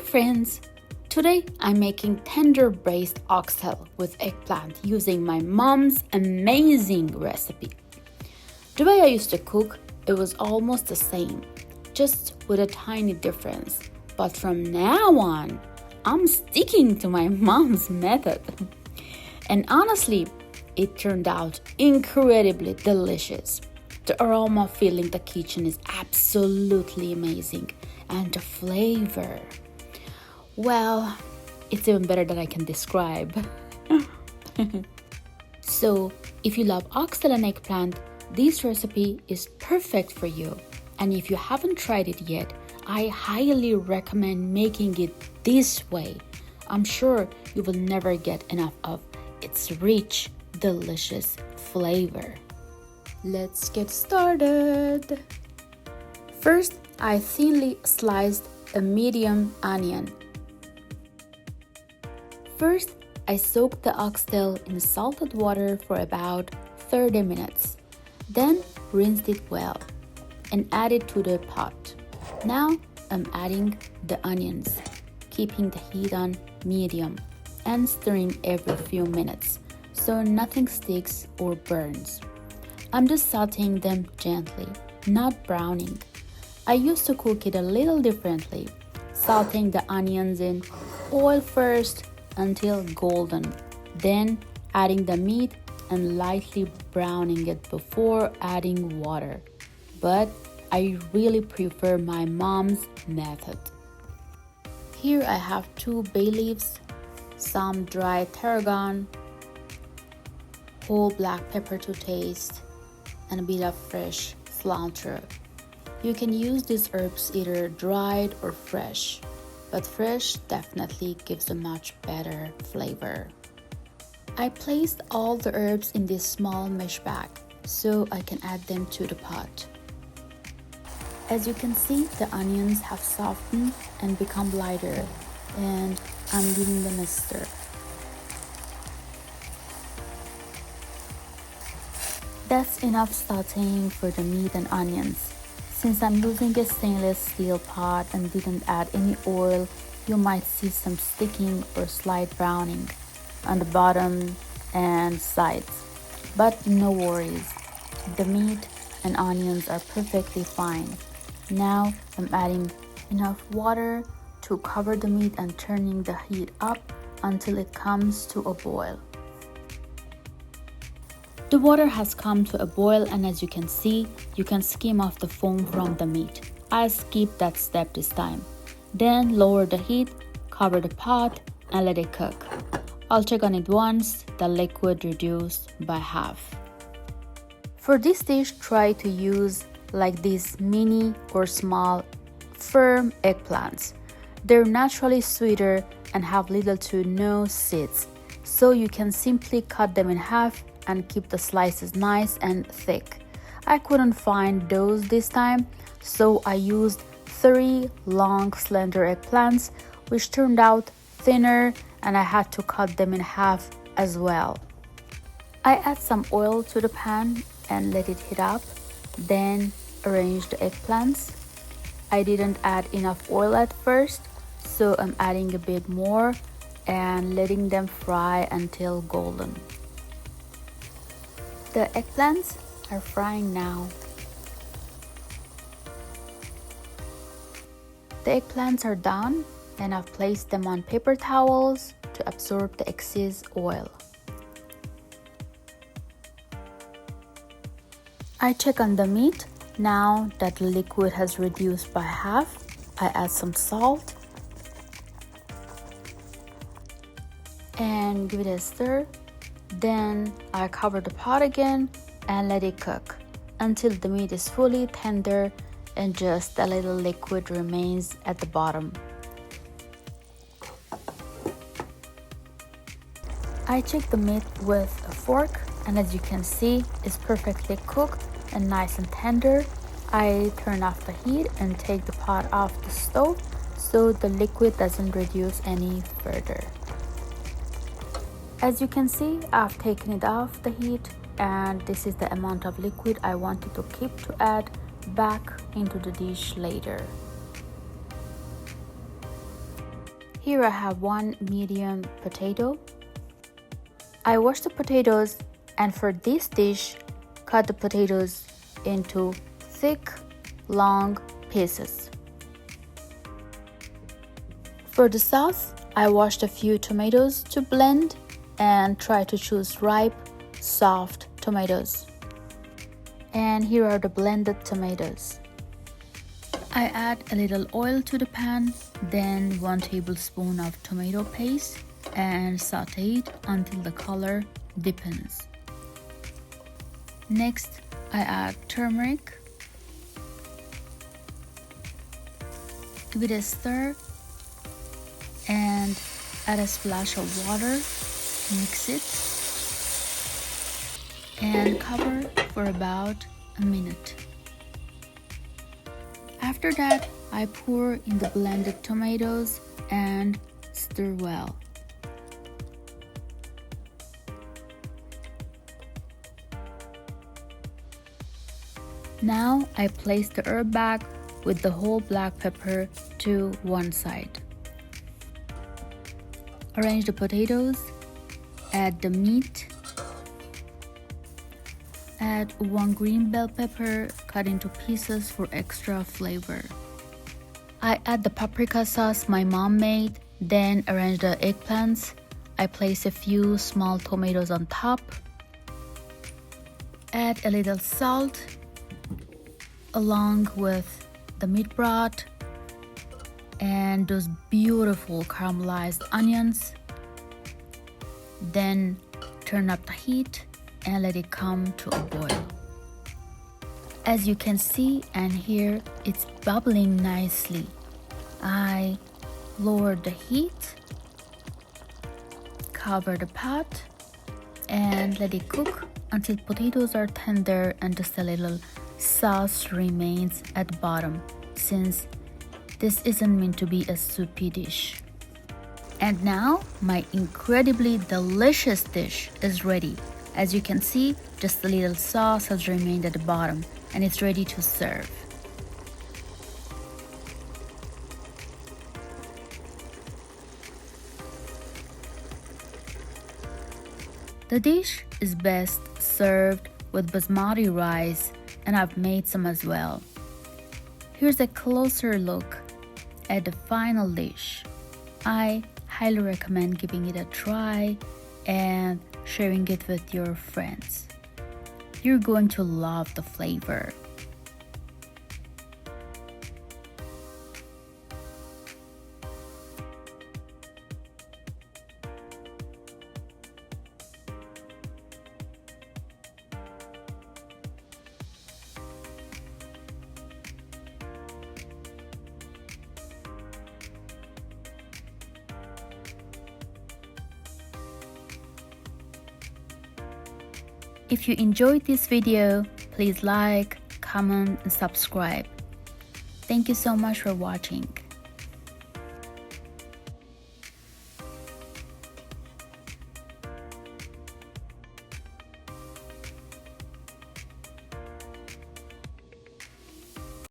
friends! Today I'm making tender braised oxtail with eggplant using my mom's amazing recipe. The way I used to cook, it was almost the same, just with a tiny difference. But from now on, I'm sticking to my mom's method. And honestly, it turned out incredibly delicious. The aroma filling the kitchen is absolutely amazing, and the flavor, well, it's even better than I can describe. So, if you love oxtail and eggplant, this recipe is perfect for you. And if you haven't tried it yet, I highly recommend making it this way. I'm sure you will never get enough of its rich, delicious flavor. Let's get started. First, I thinly sliced a medium onion. First, I soaked the oxtail in salted water for about 30 minutes. Then rinsed it well and add it to the pot. Now I'm adding the onions, keeping the heat on medium and stirring every few minutes so nothing sticks or burns. I'm just sauteing them gently, not browning. I used to cook it a little differently, sauteing the onions in oil first until golden, then adding the meat and lightly browning it before adding water. But I really prefer my mom's method. Here I have 2 bay leaves, some dry tarragon, whole black pepper to taste, and a bit of fresh cilantro. You can use these herbs either dried or fresh, but fresh definitely gives a much better flavor. I placed all the herbs in this small mesh bag so I can add them to the pot. As you can see, the onions have softened and become lighter, and I'm giving them a stir. That's enough sauteing for the meat and onions. Since I'm using a stainless steel pot and didn't add any oil, you might see some sticking or slight browning on the bottom and sides. But no worries, the meat and onions are perfectly fine. Now I'm adding enough water to cover the meat and turning the heat up until it comes to a boil. The water has come to a boil, and as you can see, you can skim off the foam from the meat. I'll skip that step this time. Then lower the heat, cover the pot, and let it cook. I'll check on it once the liquid reduced by half. For this dish, try to use like these mini or small firm eggplants. They're naturally sweeter and have little to no seeds, so you can simply cut them in half and keep the slices nice and thick. I couldn't find those this time, so I used 3 long slender eggplants, which turned out thinner, and I had to cut them in half as well. I add some oil to the pan and let it heat up, then arrange the eggplants. I didn't add enough oil at first, so I'm adding a bit more and letting them fry until golden. The eggplants are frying now. The eggplants are done, and I've placed them on paper towels to absorb the excess oil. I check on the meat. Now that the liquid has reduced by half, I add some salt and give it a stir. Then I cover the pot again and let it cook until the meat is fully tender and just a little liquid remains at the bottom. I check the meat with a fork, and as you can see, it's perfectly cooked and nice and tender. I turn off the heat and take the pot off the stove so the liquid doesn't reduce any further. As you can see, I've taken it off the heat, and this is the amount of liquid I wanted to keep to add back into the dish later. Here I have one medium potato. I wash the potatoes, and for this dish, cut the potatoes into thick, long pieces. For the sauce, I washed a few tomatoes to blend and try to choose ripe, soft tomatoes. And here are the blended tomatoes. I add a little oil to the pan, then 1 tablespoon of tomato paste and saute it until the color deepens. Next, I add turmeric. Give it a stir and add a splash of water. Mix it and cover for about a minute. After that, I pour in the blended tomatoes and stir well. Now I place the herb bag with the whole black pepper to one side. Arrange the potatoes, add the meat, add 1 green bell pepper cut into pieces for extra flavor. I add the paprika sauce my mom made, then arrange the eggplants. I place a few small tomatoes on top. Add a little salt along with the meat broth and those beautiful caramelized onions. Then turn up the heat and let it come to a boil. As you can see and hear, it's bubbling nicely. I lower the heat, cover the pot, and let it cook until potatoes are tender and just a little sauce remains at the bottom, since this isn't meant to be a soupy dish. And now my incredibly delicious dish is ready. As you can see, just a little sauce has remained at the bottom and it's ready to serve. The dish is best served with basmati rice, and I've made some as well. Here's a closer look at the final dish. I highly recommend giving it a try and sharing it with your friends. You're going to love the flavor. If you enjoyed this video, please like, comment, and subscribe. Thank you so much for watching.